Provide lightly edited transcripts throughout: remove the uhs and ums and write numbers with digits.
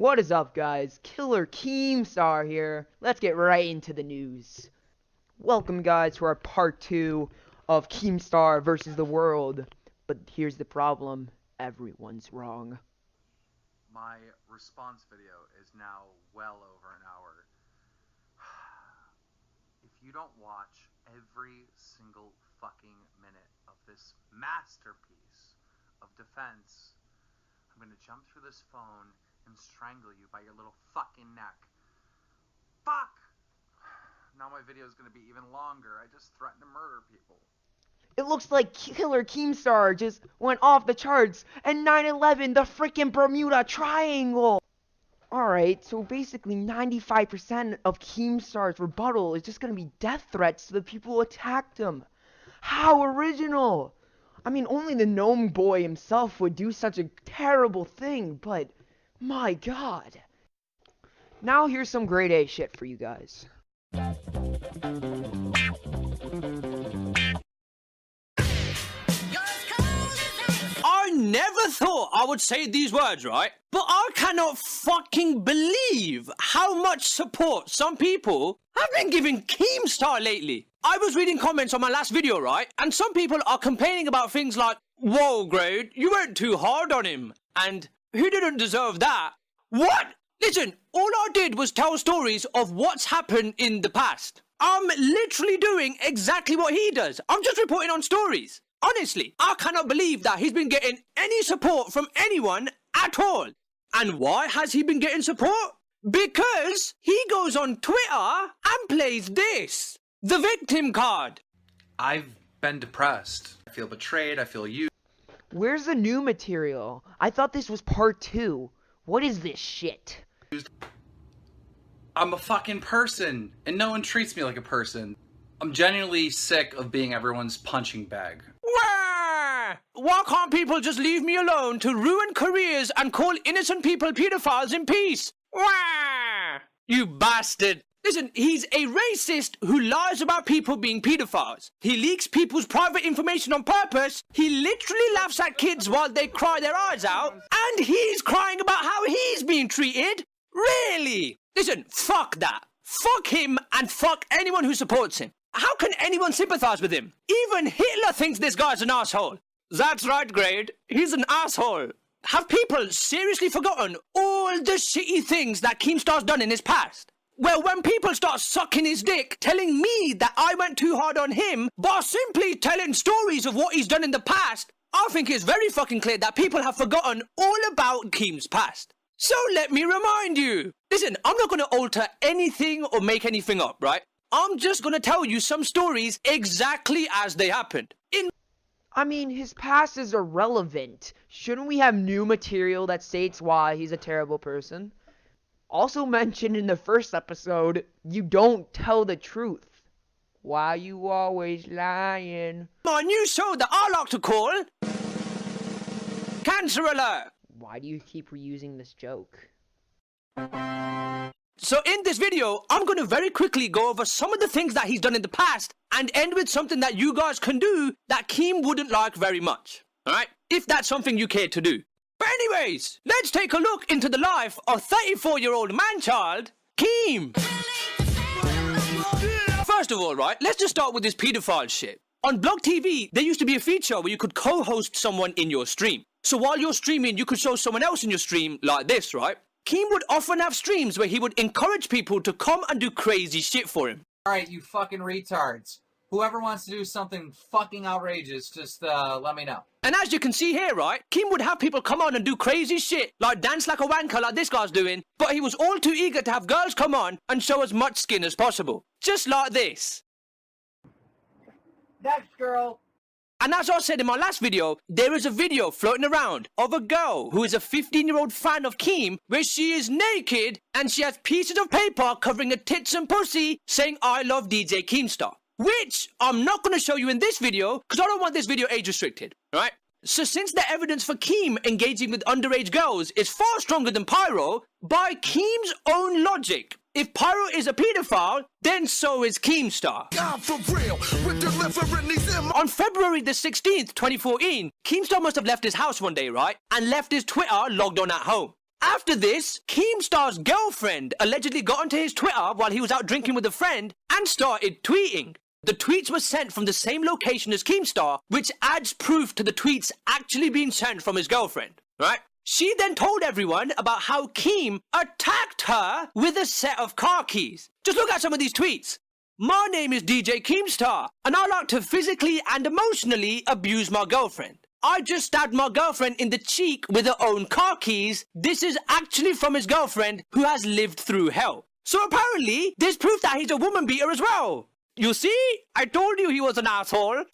What is up, guys? Killer Keemstar here. Let's get right into the news. Welcome, guys, to our part 2 of Keemstar versus the world. But here's the problem. Everyone's wrong. My response video is now well over an hour. If you don't watch every single fucking minute of this masterpiece of defense, I'm gonna jump through this phone and strangle you by your little fucking neck. Fuck! Now my video is gonna be even longer. I just threatened to murder people. It looks like Killer Keemstar just went off the charts and 9/11, the freaking Bermuda Triangle. Alright, so basically 95% of Keemstar's rebuttal is just gonna be death threats to the people who attacked him. How original! I mean, only the gnome boy himself would do such a terrible thing, but my god. Now here's some grade A shit for you guys. I never thought I would say these words, right? But I cannot fucking believe how much support some people have been giving Keemstar lately. I was reading comments on my last video, right? And some people are complaining about things like, "Whoa, Grade, you went too hard on him." And "He didn't deserve that." What? Listen, all I did was tell stories of what's happened in the past. I'm literally doing exactly what he does. I'm just reporting on stories. Honestly, I cannot believe that he's been getting any support from anyone at all. And why has he been getting support? Because he goes on Twitter and plays this. The victim card. I've been depressed. I feel betrayed. I feel used. Where's the new material? I thought this was part 2. What is this shit? I'm a fucking person, and no one treats me like a person. I'm genuinely sick of being everyone's punching bag. Why can't people just leave me alone to ruin careers and call innocent people pedophiles in peace? You bastard. Listen, he's a racist who lies about people being pedophiles. He leaks people's private information on purpose. He literally laughs at kids while they cry their eyes out. And he's crying about how he's being treated. Really? Listen, fuck that. Fuck him and fuck anyone who supports him. How can anyone sympathize with him? Even Hitler thinks this guy's an asshole. That's right, Grade. He's an asshole. Have people seriously forgotten all the shitty things that Keemstar's done in his past? Well, when people start sucking his dick, telling me that I went too hard on him, by simply telling stories of what he's done in the past, I think it's very fucking clear that people have forgotten all about Keem's past. So let me remind you. Listen, I'm not going to alter anything or make anything up, right? I'm just going to tell you some stories exactly as they happened. I mean, his past is irrelevant. Shouldn't we have new material that states why he's a terrible person? Also mentioned in the first episode, you don't tell the truth. Why you always lying? My new show that I like to call Cancer Alert. Why do you keep reusing this joke? So in this video, I'm going to very quickly go over some of the things that he's done in the past and end with something that you guys can do that Keem wouldn't like very much. Alright? If that's something you care to do. But anyways, let's take a look into the life of 34-year-old man-child, Keem. First of all, right, let's just start with this pedophile shit. On Blog TV, there used to be a feature where you could co-host someone in your stream. So while you're streaming, you could show someone else in your stream like this, right? Keem would often have streams where he would encourage people to come and do crazy shit for him. Alright, you fucking retards. Whoever wants to do something fucking outrageous, just let me know. And as you can see here, right, Keem would have people come on and do crazy shit, like dance like a wanker like this guy's doing, but he was all too eager to have girls come on and show as much skin as possible. Just like this. Next girl. And as I said in my last video, there is a video floating around of a girl who is a 15-year-old fan of Keem where she is naked and she has pieces of paper covering her tits and pussy saying, "I love DJ Keemstar." Which I'm not going to show you in this video because I don't want this video age restricted, right? So since the evidence for Keem engaging with underage girls is far stronger than Pyro, by Keem's own logic, if Pyro is a pedophile, then so is Keemstar. On February the 16th, 2014, Keemstar must have left his house one day, right? And left his Twitter logged on at home. After this, Keemstar's girlfriend allegedly got onto his Twitter while he was out drinking with a friend and started tweeting. The tweets were sent from the same location as Keemstar, which adds proof to the tweets actually being sent from his girlfriend, right? She then told everyone about how Keem attacked her with a set of car keys. Just look at some of these tweets. My name is DJ Keemstar, and I like to physically and emotionally abuse my girlfriend. I just stabbed my girlfriend in the cheek with her own car keys. This is actually from his girlfriend who has lived through hell. So apparently, there's proof that he's a woman beater as well. You see? I told you he was an asshole.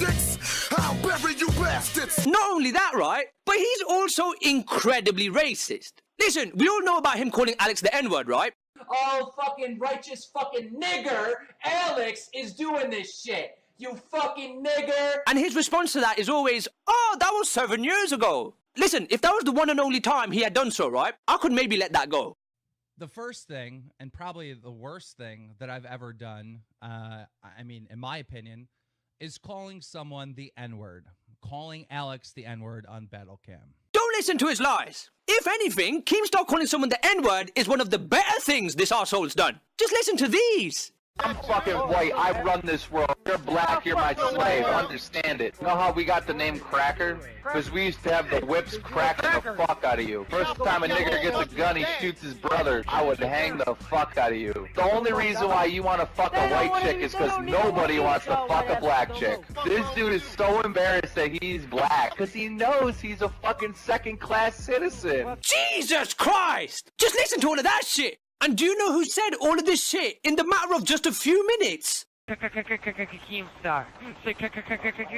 I'll bury you bastards. Not only that, right? But he's also incredibly racist. Listen, we all know about him calling Alex the N-word, right? Oh, fucking righteous fucking nigger, Alex is doing this shit. You fucking nigger. And his response to that is always, oh, that was 7 years ago. Listen, if that was the one and only time he had done so, right? I could maybe let that go. The first thing, and probably the worst thing that I've ever done, I mean, in my opinion, is calling someone the N-word. Calling Alex the N-word on Battlecam. Don't listen to his lies. If anything, Keemstar calling someone the N-word is one of the better things this arsehole's done. Just listen to these. I'm fucking white. I run this world. You're black. You're my slave. Understand it. You know how we got the name Cracker? Because we used to have the whips cracking the fuck out of you. First time a nigger gets a gun, he shoots his brother. I would hang the fuck out of you. The only reason why you want to fuck a white chick is because nobody wants to fuck a black chick. This dude is so embarrassed that he's black because he knows he's a fucking second-class citizen. Jesus Christ! Just listen to all of that shit. And do you know who said all of this shit in the matter of just a few minutes? Keemstar.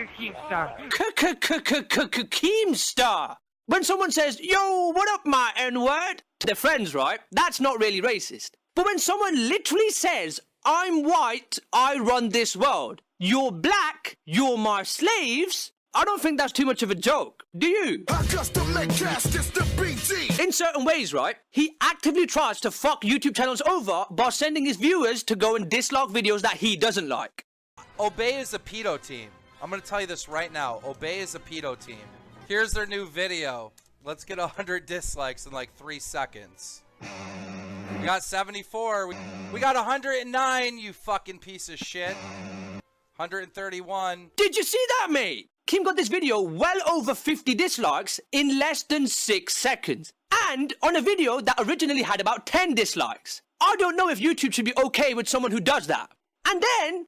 Keemstar. Keemstar. When someone says, yo, what up, my N-word? To their friends, right? That's not really racist. But when someone literally says, I'm white, I run this world. You're black, you're my slaves. I don't think that's too much of a joke, do you? In certain ways, right, he actively tries to fuck YouTube channels over by sending his viewers to go and dislike videos that he doesn't like. Obey is a pedo team. I'm going to tell you this right now. Obey is a pedo team. Here's their new video. Let's get 100 dislikes in like 3 seconds. We got 74. We got 109, you fucking piece of shit. 131. Did you see that, mate? Keem got this video well over 50 dislikes in less than 6 seconds. And on a video that originally had about 10 dislikes. I don't know if YouTube should be okay with someone who does that. And then...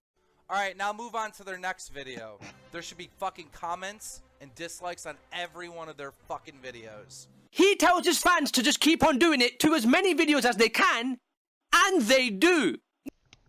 Alright, now move on to their next video. There should be fucking comments and dislikes on every one of their fucking videos. He tells his fans to just keep on doing it to as many videos as they can. And they do.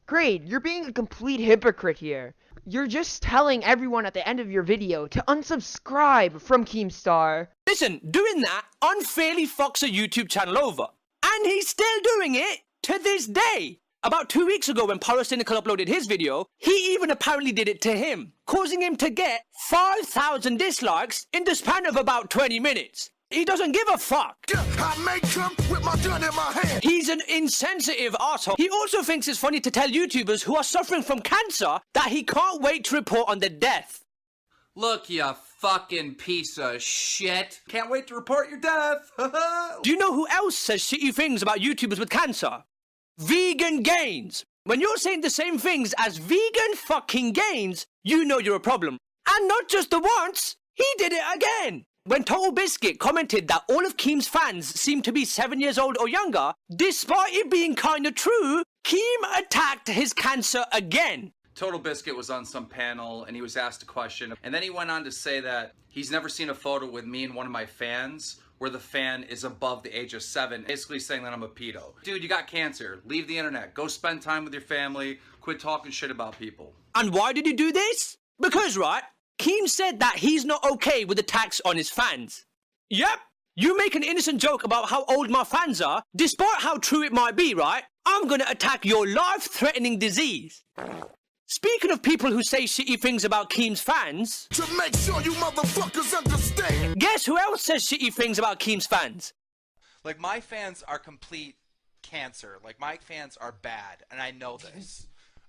Great, you're being a complete hypocrite here. You're just telling everyone at the end of your video to unsubscribe from Keemstar. Listen, doing that unfairly fucks a YouTube channel over. And he's still doing it to this day. About 2 weeks ago when Pyrocynical uploaded his video, he even apparently did it to him, causing him to get 5,000 dislikes in the span of about 20 minutes. He doesn't give a fuck. I may come with my gun in my hand. He's an insensitive asshole. He also thinks it's funny to tell YouTubers who are suffering from cancer that he can't wait to report on their death. Look, you fucking piece of shit. Can't wait to report your death. Do you know who else says shitty things about YouTubers with cancer? Vegan Gains. When you're saying the same things as Vegan fucking Gains, you know you're a problem. And not just the once, he did it again. When Total Biscuit commented that all of Keem's fans seem to be 7 years old or younger, despite it being kinda true, Keem attacked his cancer again. Total Biscuit was on some panel and he was asked a question, and then he went on to say that he's never seen a photo with me and one of my fans where the fan is above the age of 7, basically saying that I'm a pedo. Dude, you got cancer. Leave the internet. Go spend time with your family. Quit talking shit about people. And why did he do this? Because, right, Keem said that he's not okay with attacks on his fans. Yep, you make an innocent joke about how old my fans are, despite how true it might be, right? I'm gonna attack your life-threatening disease. Speaking of people who say shitty things about Keem's fans... To make sure you motherfuckers understand. Guess who else says shitty things about Keem's fans? Like, my fans are complete cancer. Like, my fans are bad, and I know this.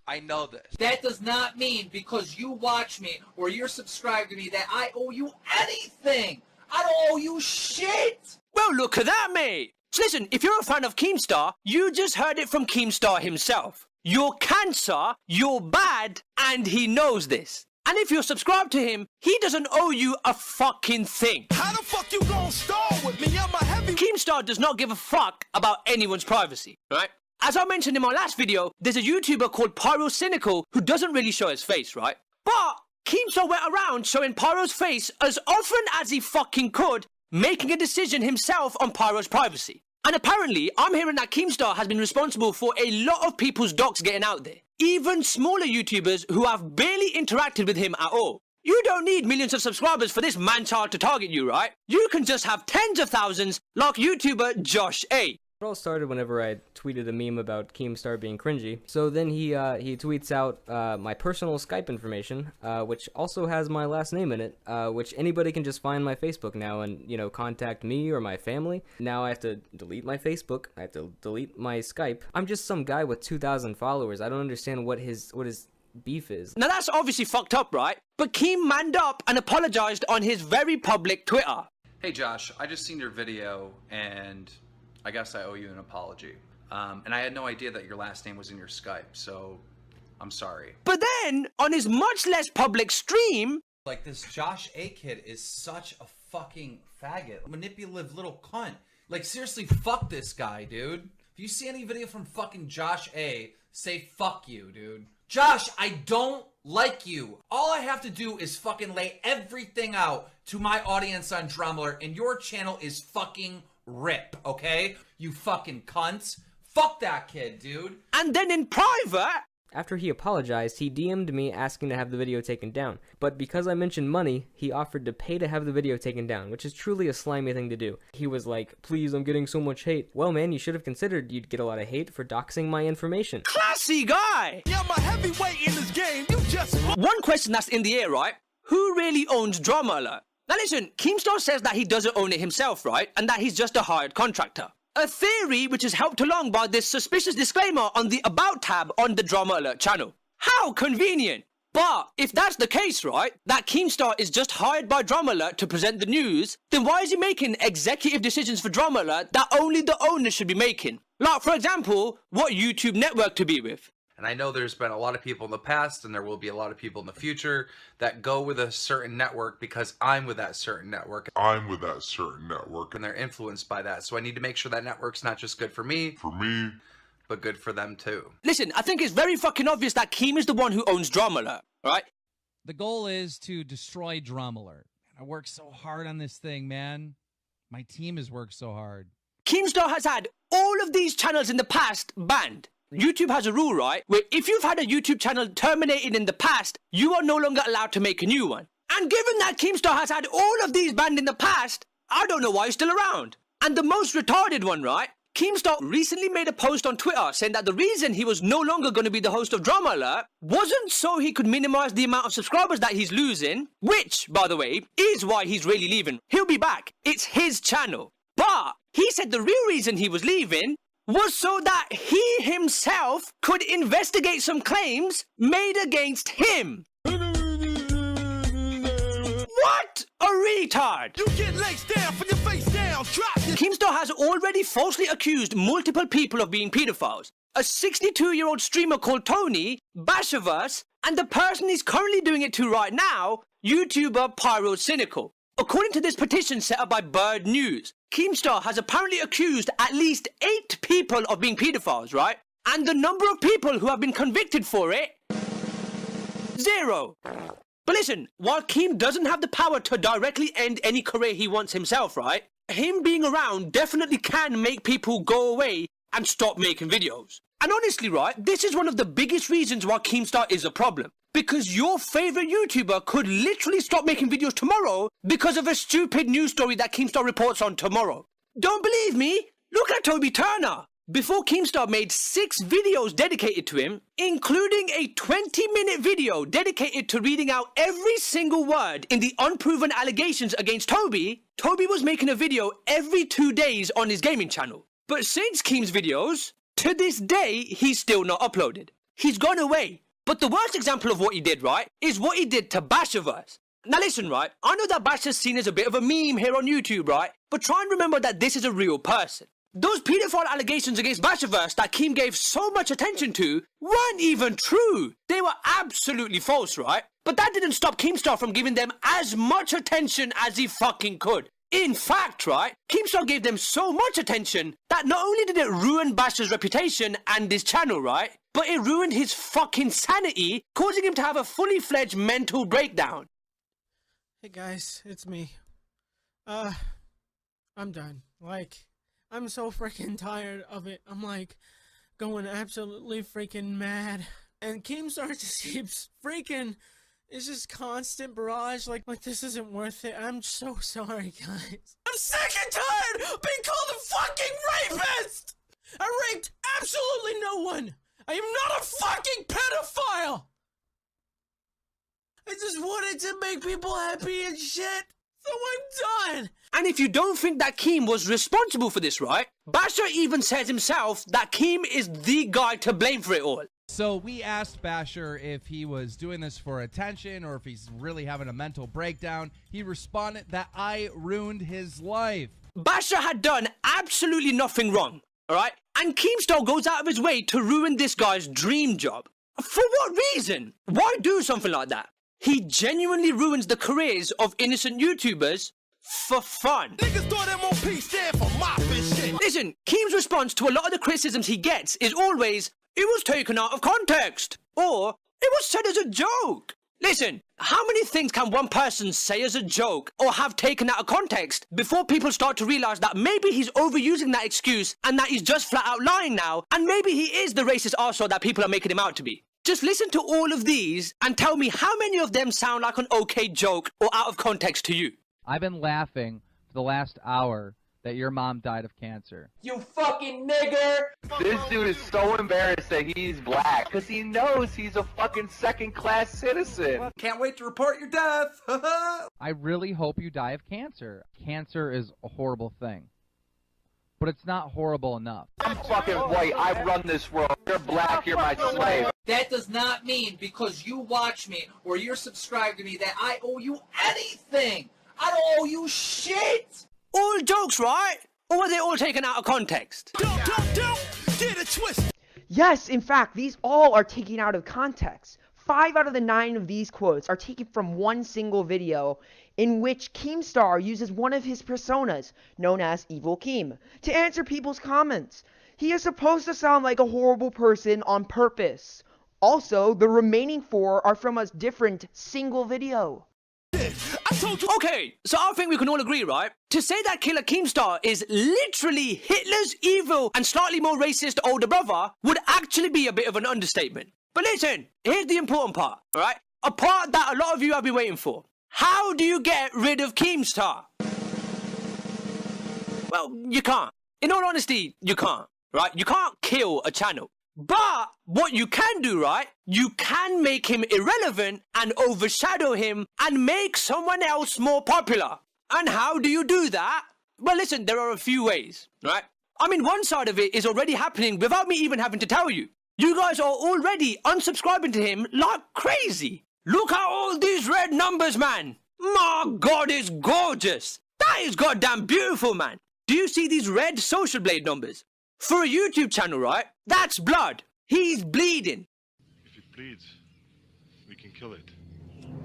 I know this. That does not mean because you watch me or you're subscribed to me that I owe you anything. I don't owe you shit. Well, look at that, mate. So listen, if you're a fan of Keemstar, you just heard it from Keemstar himself. You're cancer, you're bad, and he knows this. And if you're subscribed to him, he doesn't owe you a fucking thing. How the fuck you gonna stall with me? I'm a heavy... Keemstar does not give a fuck about anyone's privacy, right? As I mentioned in my last video, there's a YouTuber called Pyrocynical who doesn't really show his face, right? But Keemstar went around showing Pyro's face as often as he fucking could, making a decision himself on Pyro's privacy. And apparently, I'm hearing that Keemstar has been responsible for a lot of people's docs getting out there. Even smaller YouTubers who have barely interacted with him at all. You don't need millions of subscribers for this man-child to target you, right? You can just have tens of thousands like YouTuber Josh A. It all started whenever I tweeted a meme about Keemstar being cringy. So then he tweets out my personal Skype information, which also has my last name in it, which anybody can just find my Facebook now and, you know, contact me or my family. Now I have to delete my Facebook, I have to delete my Skype. I'm just some guy with 2,000 followers. I don't understand what his beef is. Now that's obviously fucked up, right? But Keem manned up and apologized on his very public Twitter. Hey Josh, I just seen your video and I guess I owe you an apology. And I had no idea that your last name was in your Skype, so I'm sorry. But then, on his much less public stream... Like, this Josh A kid is such a fucking faggot. Manipulative little cunt. Like, seriously, fuck this guy, dude. If you see any video from fucking Josh A, say fuck you, dude. Josh, I don't like you. All I have to do is fucking lay everything out to my audience on Drumler, and your channel is fucking rip, okay? You fucking cunts. Fuck that kid, dude. And then in private... After he apologized, he DM'd me asking to have the video taken down. But because I mentioned money, he offered to pay to have the video taken down, which is truly a slimy thing to do. He was like, please, I'm getting so much hate. Well, man, you should have considered you'd get a lot of hate for doxing my information. Classy guy! Yeah, I'm a heavyweight in this game. You just... One question that's in the air, right? Who really owns Drama Alert? Now listen, Keemstar says that he doesn't own it himself, right? And that he's just a hired contractor. A theory which is helped along by this suspicious disclaimer on the About tab on the Drama Alert channel. How convenient! But if that's the case, right, that Keemstar is just hired by Drama Alert to present the news, then why is he making executive decisions for Drama Alert that only the owner should be making? Like, for example, what YouTube network to be with. And I know there's been a lot of people in the past, and there will be a lot of people in the future that go with a certain network because I'm with that certain network. And they're influenced by that. So I need to make sure that network's not just good for me, but good for them too. Listen, I think it's very fucking obvious that Keem is the one who owns Drama Alert, right? The goal is to destroy Drama Alert. I worked so hard on this thing, man. My team has worked so hard. Keemstar has had all of these channels in the past banned. YouTube has a rule, right, where if you've had a YouTube channel terminated in the past, you are no longer allowed to make a new one. And given that Keemstar has had all of these banned in the past, I don't know why he's still around. And the most retarded one, right? Keemstar recently made a post on Twitter saying that the reason he was no longer going to be the host of Drama Alert wasn't so he could minimize the amount of subscribers that he's losing, which, by the way, is why he's really leaving. He'll be back. It's his channel. But he said the real reason he was leaving was so that he himself could investigate some claims made against him. What a retard! You get laced down from your face down, drop your... Keemstar has already falsely accused multiple people of being pedophiles. A 62-year-old streamer called Tony, Bashaverse, and the person he's currently doing it to right now, YouTuber Pyrocynical. According to this petition set up by Bird News, Keemstar has apparently accused at least 8 people of being pedophiles, right? And the number of people who have been convicted for it... 0. But listen, while Keem doesn't have the power to directly end any career he wants himself, right? Him being around definitely can make people go away and stop making videos. And honestly, right, this is one of the biggest reasons why Keemstar is a problem. Because your favorite YouTuber could literally stop making videos tomorrow because of a stupid news story that Keemstar reports on tomorrow. Don't believe me? Look at Toby Turner. Before Keemstar made 6 videos dedicated to him, including a 20-minute video dedicated to reading out every single word in the unproven allegations against Toby, Toby was making a video every 2 days on his gaming channel. But since Keem's videos, to this day, he's still not uploaded. He's gone away. But the worst example of what he did, right, is what he did to Bashaverse. Now listen, right, I know that Bash is seen as a bit of a meme here on YouTube, right? But try and remember that this is a real person. Those paedophile allegations against Bashaverse that Keem gave so much attention to weren't even true. They were absolutely false, right? But that didn't stop Keemstar from giving them as much attention as he fucking could. In fact, right, Keemstar gave them so much attention that not only did it ruin Basher's reputation and his channel, right, but it ruined his fucking sanity, causing him to have a fully fledged mental breakdown. Hey guys, it's me. I'm done. Like, I'm so freaking tired of it. I'm like going absolutely freaking mad. And Keemstar just keeps freaking, it's just constant barrage. Like this isn't worth it. I'm so sorry, guys. I'm sick and tired of being called a fucking rapist! I raped absolutely no one! I am not a fucking pedophile! I just wanted to make people happy and shit, so I'm done! And if you don't think that Keem was responsible for this, right, Basher even says himself that Keem is the guy to blame for it all. So we asked Basher if he was doing this for attention or if he's really having a mental breakdown. He responded that I ruined his life. Basher had done absolutely nothing wrong, alright? And Keemstar goes out of his way to ruin this guy's dream job. For what reason? Why do something like that? He genuinely ruins the careers of innocent YouTubers for fun. Niggas thought MOP stand for mopping shit. Listen, Keem's response to a lot of the criticisms he gets is always, it was taken out of context, or it was said as a joke. Listen, how many things can one person say as a joke or have taken out of context before people start to realize that maybe he's overusing that excuse and that he's just flat out lying now, and maybe he is the racist arsehole that people are making him out to be? Just listen to all of these and tell me how many of them sound like an okay joke or out of context to you. I've been laughing for the last hour that your mom died of cancer. You fucking nigger! This dude is so embarrassed that he's black because he knows he's a fucking second-class citizen. Can't wait to report your death. I really hope you die of cancer. Cancer is a horrible thing. But it's not horrible enough. I'm fucking white. I run this world. You're black. You're my slave. That does not mean because you watch me or you're subscribed to me that I owe you anything. I don't owe you shit. All jokes, right? Or were they all taken out of context? Don't get it twisted. Yes, in fact, these all are taken out of context. 5 out of the 9 of these quotes are taken from one single video in which Keemstar uses one of his personas, known as Evil Keem, to answer people's comments. He is supposed to sound like a horrible person on purpose. Also, the remaining 4 are from a different single video. Okay, so I think we can all agree, right? To say that Killer Keemstar is literally Hitler's evil and slightly more racist older brother would actually be a bit of an understatement. But listen, here's the important part, alright? A part that a lot of you have been waiting for. How do you get rid of Keemstar? Well, you can't. In all honesty, you can't, right? You can't kill a channel. But what you can do, right? You can make him irrelevant and overshadow him and make someone else more popular. And how do you do that? Well, listen, there are a few ways, right? I mean, one side of it is already happening without me even having to tell you. You guys are already unsubscribing to him like crazy. Look at all these red numbers, man. My God, it's gorgeous. That is goddamn beautiful, man. Do you see these red Social Blade numbers? For a YouTube channel, right? That's blood. He's bleeding. If it bleeds, we can kill it.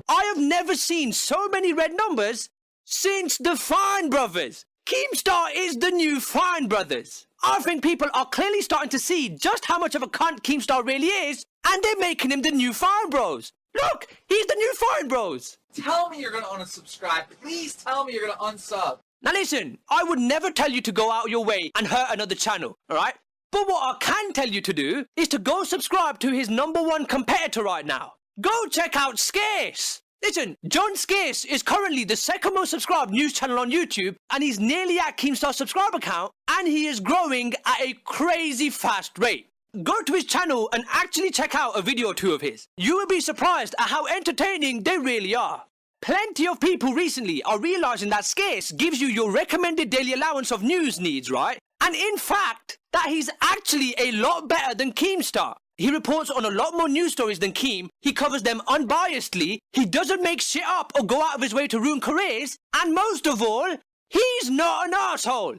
I have never seen so many red numbers since the Fine Brothers. Keemstar is the new Fine Brothers. I think people are clearly starting to see just how much of a cunt Keemstar really is, and they're making him the new Fine Bros. Look, he's the new Fine Bros. Tell me you're gonna unsubscribe. Please tell me you're gonna unsub. Now listen, I would never tell you to go out of your way and hurt another channel, alright? But what I can tell you to do is to go subscribe to his #1 competitor right now. Go check out Scarce. Listen, John Scarce is currently the second most subscribed news channel on YouTube, and he's nearly at Keemstar's subscriber count, and he is growing at a crazy fast rate. Go to his channel and actually check out a video or 2 of his. You will be surprised at how entertaining they really are. Plenty of people recently are realizing that Scarce gives you your recommended daily allowance of news needs, right? And in fact, that he's actually a lot better than Keemstar. He reports on a lot more news stories than Keem, he covers them unbiasedly, he doesn't make shit up or go out of his way to ruin careers, and most of all, he's not an asshole.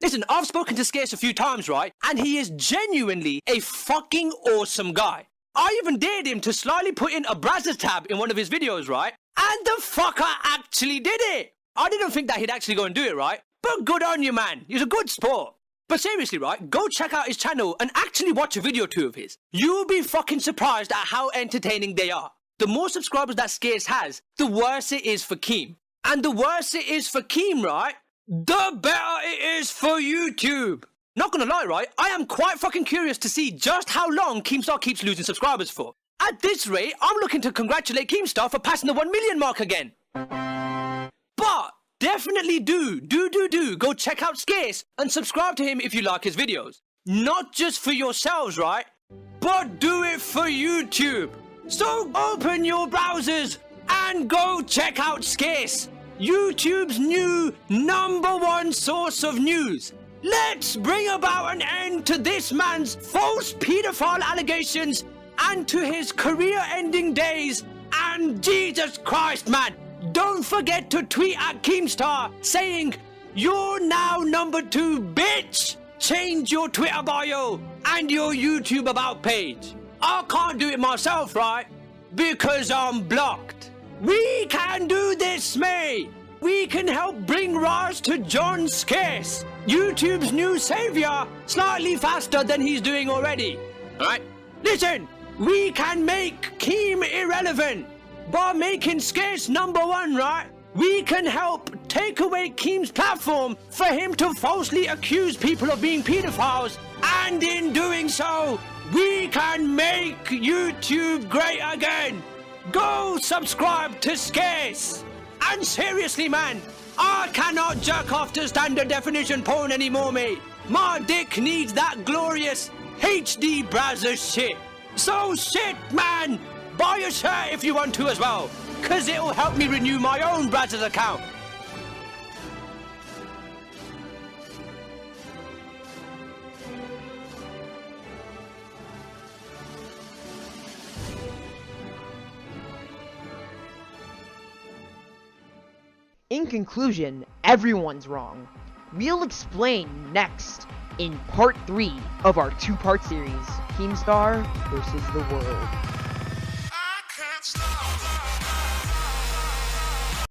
Listen, I've spoken to Scarce a few times, right? And he is genuinely a fucking awesome guy. I even dared him to slyly put in a Brazzers tab in one of his videos, right? And the fucker actually did it. I didn't think that he'd actually go and do it, right? But good on you, man. He's a good sport. But seriously, right? Go check out his channel and actually watch a video or two of his. You'll be fucking surprised at how entertaining they are. The more subscribers that Scarce has, the worse it is for Keem. And the worse it is for Keem, right? The better it is for YouTube. Not gonna lie, right? I am quite fucking curious to see just how long Keemstar keeps losing subscribers for. At this rate, I'm looking to congratulate Keemstar for passing the 1 million mark again. But definitely do go check out Scarce and subscribe to him if you like his videos. Not just for yourselves, right? But do it for YouTube. So open your browsers and go check out Scarce, YouTube's new #1 source of news. Let's bring about an end to this man's false paedophile allegations and to his career-ending days. And Jesus Christ, man, don't forget to tweet at Keemstar saying, "You're now #2, bitch." Change your Twitter bio and your YouTube about page. I can't do it myself, right? Because I'm blocked. We can do this, mate. We can help bring rise to John Scarce, YouTube's new savior, slightly faster than he's doing already. Alright? Listen, we can make Keem irrelevant by making Scarce #1, right? We can help take away Keem's platform for him to falsely accuse people of being pedophiles, and in doing so, we can make YouTube great again. Go subscribe to Scarce. And seriously, man, I cannot jerk off to standard definition porn anymore, mate. My dick needs that glorious HD browser shit. So shit, man, buy a shirt if you want to as well, cause it'll help me renew my own Brazzers account. In conclusion, everyone's wrong. We'll explain next in part 3 of our 2-part series, Keemstar versus the World.